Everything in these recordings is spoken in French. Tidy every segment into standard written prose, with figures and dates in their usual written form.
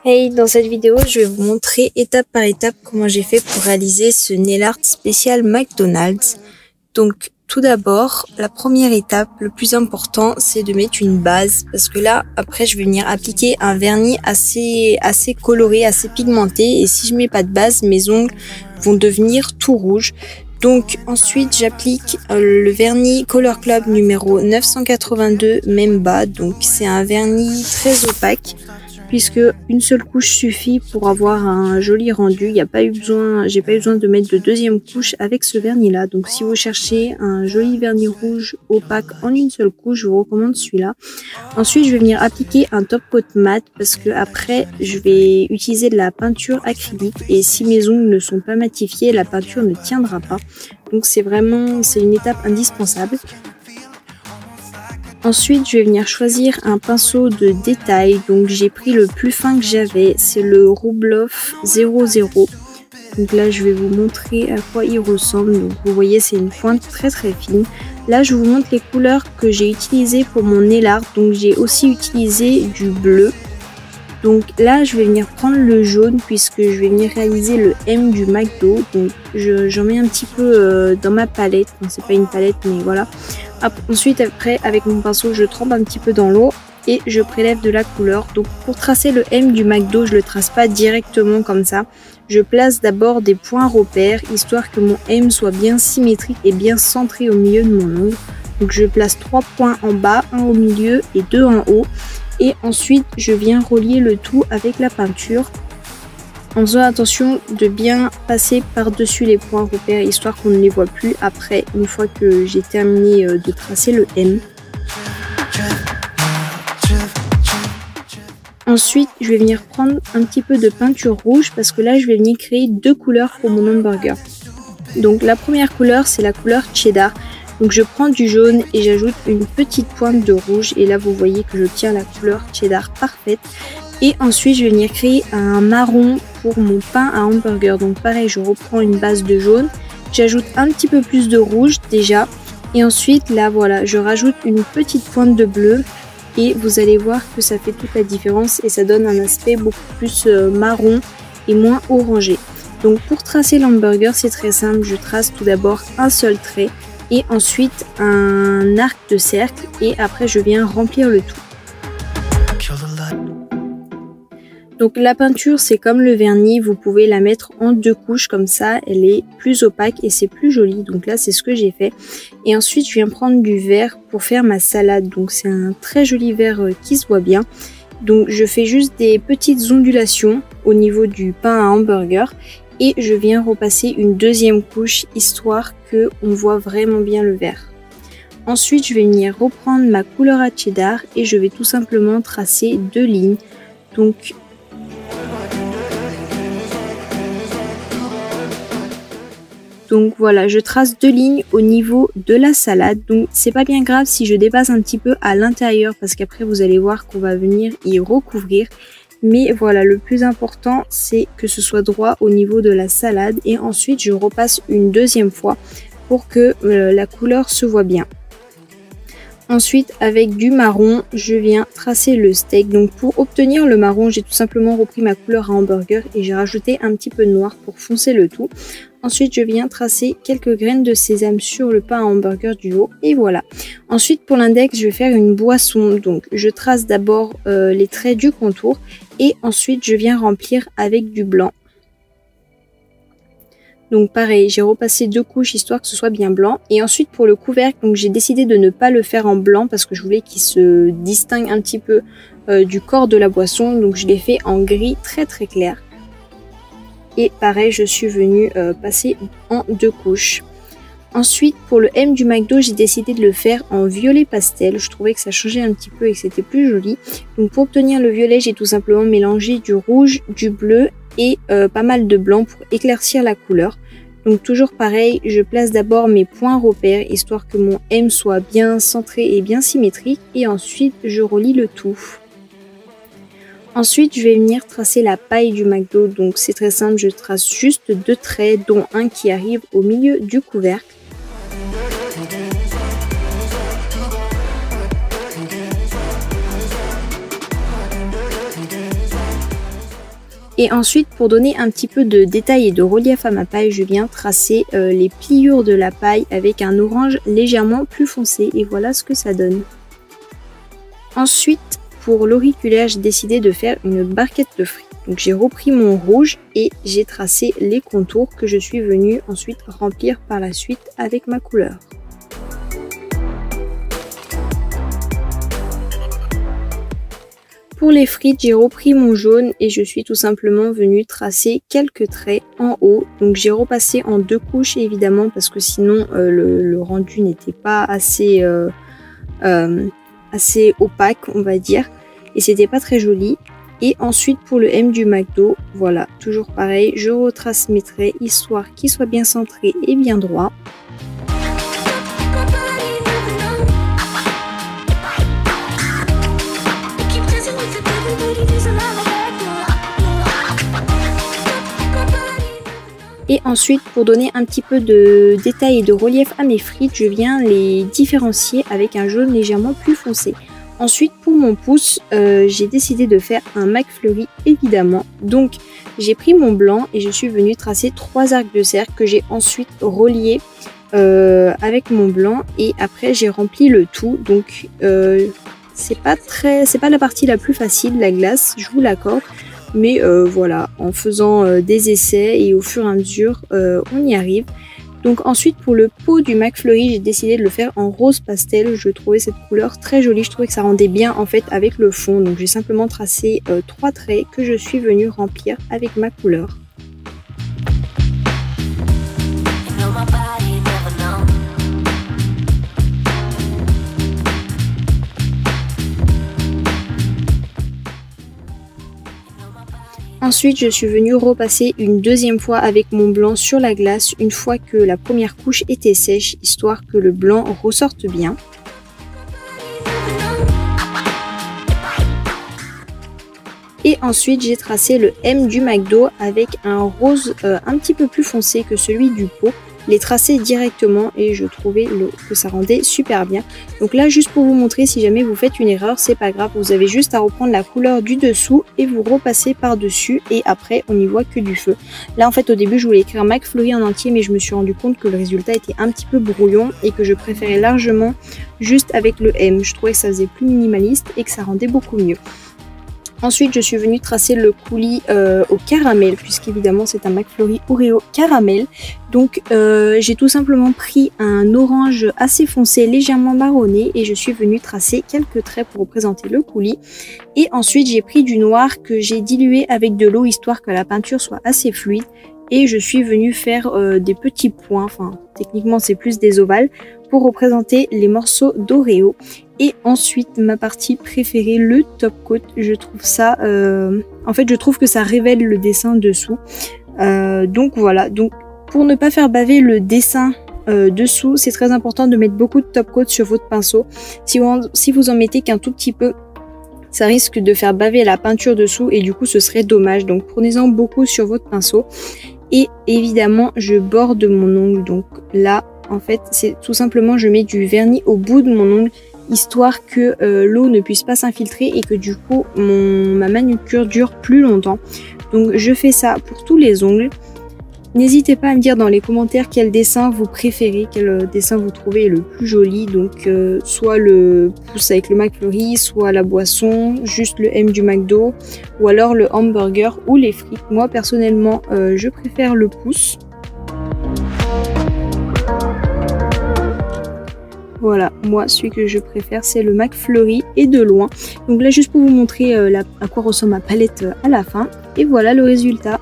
Hey, dans cette vidéo, je vais vous montrer étape par étape comment j'ai fait pour réaliser ce nail art spécial McDonald's. Donc, tout d'abord, la première étape, le plus important, c'est de mettre une base. Parce que là, après, je vais venir appliquer un vernis assez coloré, assez pigmenté. Et si je mets pas de base, mes ongles vont devenir tout rouges. Donc ensuite j'applique le vernis Color Club numéro 982 même bas. Donc c'est un vernis très opaque puisque une seule couche suffit pour avoir un joli rendu. J'ai pas eu besoin de mettre de deuxième couche avec ce vernis là. Donc si vous cherchez un joli vernis rouge opaque en une seule couche, je vous recommande celui-là. Ensuite je vais venir appliquer un top coat mat parce que après je vais utiliser de la peinture acrylique et si mes ongles ne sont pas matifiés, la peinture ne tiendra pas. Donc c'est une étape indispensable. Ensuite, je vais venir choisir un pinceau de détail. Donc j'ai pris le plus fin que j'avais, c'est le Rubloff 00. Donc là, je vais vous montrer à quoi il ressemble. Donc vous voyez, c'est une pointe très fine. Là, je vous montre les couleurs que j'ai utilisées pour mon nail art. Donc j'ai aussi utilisé du bleu. Donc là, je vais venir prendre le jaune puisque je vais venir réaliser le M du McDo. Donc j'en mets un petit peu dans ma palette. Enfin, c'est pas une palette, mais voilà. Ensuite, après, avec mon pinceau, je trempe un petit peu dans l'eau et je prélève de la couleur. Donc pour tracer le M du McDo, je le trace pas directement comme ça. Je place d'abord des points repères, histoire que mon M soit bien symétrique et bien centré au milieu de mon ongle. Donc je place 3 points en bas, 1 au milieu et 2 en haut. Et ensuite, je viens relier le tout avec la peinture en faisant attention de bien passer par-dessus les points repères, histoire qu'on ne les voit plus après, une fois que j'ai terminé de tracer le M. Ensuite, je vais venir prendre un petit peu de peinture rouge parce que là, je vais venir créer deux couleurs pour mon hamburger. Donc la première couleur, c'est la couleur cheddar. Donc je prends du jaune et j'ajoute une petite pointe de rouge et là vous voyez que je tiens la couleur cheddar parfaite. Et ensuite je vais venir créer un marron pour mon pain à hamburger. Donc pareil, je reprends une base de jaune, j'ajoute un petit peu plus de rouge déjà et ensuite là voilà, je rajoute une petite pointe de bleu et vous allez voir que ça fait toute la différence et ça donne un aspect beaucoup plus marron et moins orangé. Donc pour tracer l'hamburger, c'est très simple, je trace tout d'abord un seul trait et ensuite un arc de cercle et après je viens remplir le tout. Donc la peinture, c'est comme le vernis, vous pouvez la mettre en deux couches comme ça, elle est plus opaque et c'est plus joli. Donc là c'est ce que j'ai fait. Et ensuite je viens prendre du vert pour faire ma salade. Donc c'est un très joli vert qui se voit bien. Donc je fais juste des petites ondulations au niveau du pain à hamburger. Et je viens repasser une deuxième couche histoire que on voit vraiment bien le vert. Ensuite je vais venir reprendre ma couleur à cheddar et je vais tout simplement tracer deux lignes. Donc voilà, je trace deux lignes au niveau de la salade. Donc c'est pas bien grave si je dépasse un petit peu à l'intérieur parce qu'après vous allez voir qu'on va venir y recouvrir. Mais voilà, le plus important c'est que ce soit droit au niveau de la salade et ensuite je repasse une deuxième fois pour que la couleur se voit bien. Ensuite avec du marron, je viens tracer le steak. Donc pour obtenir le marron, j'ai tout simplement repris ma couleur à hamburger et j'ai rajouté un petit peu de noir pour foncer le tout. Ensuite je viens tracer quelques graines de sésame sur le pain à hamburger du haut et voilà. Ensuite pour l'index, je vais faire une boisson. Donc je trace d'abord les traits du contour et ensuite je viens remplir avec du blanc. Donc pareil, j'ai repassé deux couches histoire que ce soit bien blanc. Et ensuite pour le couvercle, donc j'ai décidé de ne pas le faire en blanc parce que je voulais qu'il se distingue un petit peu du corps de la boisson. Donc je l'ai fait en gris très clair. Et pareil, je suis venue passer en deux couches. Ensuite pour le M du McDo, j'ai décidé de le faire en violet pastel. Je trouvais que ça changeait un petit peu et que c'était plus joli. Donc pour obtenir le violet, j'ai tout simplement mélangé du rouge, du bleu et pas mal de blanc pour éclaircir la couleur. Donc toujours pareil, je place d'abord mes points repères histoire que mon M soit bien centré et bien symétrique et ensuite je relie le tout. Ensuite je vais venir tracer la paille du McDo. Donc c'est très simple, je trace juste deux traits dont un qui arrive au milieu du couvercle. Et ensuite, pour donner un petit peu de détail et de relief à ma paille, je viens tracer les pliures de la paille avec un orange légèrement plus foncé. Et voilà ce que ça donne. Ensuite, pour l'auriculaire, j'ai décidé de faire une barquette de frites. Donc j'ai repris mon rouge et j'ai tracé les contours que je suis venue ensuite remplir par la suite avec ma couleur. Pour les frites, j'ai repris mon jaune et je suis tout simplement venue tracer quelques traits en haut. Donc j'ai repassé en 2 couches évidemment parce que sinon le rendu n'était pas assez, assez opaque on va dire. Et c'était pas très joli. Et ensuite pour le M du McDo, voilà, toujours pareil, je retrace mes traits histoire qu'ils soient bien centrés et bien droits. Et ensuite, pour donner un petit peu de détail et de relief à mes frites, je viens les différencier avec un jaune légèrement plus foncé. Ensuite, pour mon pouce, j'ai décidé de faire un McFlurry évidemment. Donc, j'ai pris mon blanc et je suis venue tracer 3 arcs de cercle que j'ai ensuite reliés avec mon blanc. Et après, j'ai rempli le tout. Donc, c'est pas la partie la plus facile, la glace, je vous l'accorde. Mais voilà, en faisant des essais et au fur et à mesure, on y arrive. Donc ensuite pour le pot du McFlurry, j'ai décidé de le faire en rose pastel. Je trouvais cette couleur très jolie, je trouvais que ça rendait bien en fait avec le fond. Donc j'ai simplement tracé 3 traits que je suis venue remplir avec ma couleur. Ensuite, je suis venue repasser une deuxième fois avec mon blanc sur la glace une fois que la première couche était sèche, histoire que le blanc ressorte bien. Et ensuite, j'ai tracé le M du McDo avec un rose un petit peu plus foncé que celui du pot. Les tracer directement et je trouvais que ça rendait super bien. Donc là, juste pour vous montrer, si jamais vous faites une erreur, c'est pas grave, vous avez juste à reprendre la couleur du dessous et vous repassez par dessus et après on n'y voit que du feu. Là en fait au début je voulais écrire McFlurry en entier, mais je me suis rendu compte que le résultat était un petit peu brouillon et que je préférais largement juste avec le M. Je trouvais que ça faisait plus minimaliste et que ça rendait beaucoup mieux. Ensuite, je suis venue tracer le coulis au caramel, puisqu'évidemment c'est un McFlurry Oreo caramel. Donc j'ai tout simplement pris un orange assez foncé, légèrement marronné, et je suis venue tracer quelques traits pour représenter le coulis. Et ensuite j'ai pris du noir que j'ai dilué avec de l'eau, histoire que la peinture soit assez fluide. Et je suis venue faire des petits points, enfin techniquement c'est plus des ovales, pour représenter les morceaux d'Oreo. Et ensuite ma partie préférée, le top coat, je trouve ça, en fait je trouve que ça révèle le dessin dessous. Donc voilà, donc pour ne pas faire baver le dessin dessous, c'est très important de mettre beaucoup de top coat sur votre pinceau. Si vous en mettez qu'un tout petit peu, ça risque de faire baver la peinture dessous et du coup ce serait dommage. Donc prenez-en beaucoup sur votre pinceau. Et évidemment je borde mon ongle, donc là en fait c'est tout simplement je mets du vernis au bout de mon ongle, histoire que l'eau ne puisse pas s'infiltrer et que du coup ma manucure dure plus longtemps. Donc je fais ça pour tous les ongles. N'hésitez pas à me dire dans les commentaires quel dessin vous préférez, quel dessin vous trouvez le plus joli. Donc soit le pouce avec le McFlurry, soit la boisson, juste le M du McDo, ou alors le hamburger ou les frites. Moi personnellement je préfère le pouce. Voilà, moi celui que je préfère c'est le McFlurry et de loin. Donc là juste pour vous montrer à quoi ressemble ma palette à la fin. Et voilà le résultat.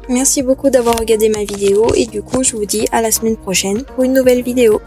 Merci beaucoup d'avoir regardé ma vidéo et du coup je vous dis à la semaine prochaine pour une nouvelle vidéo.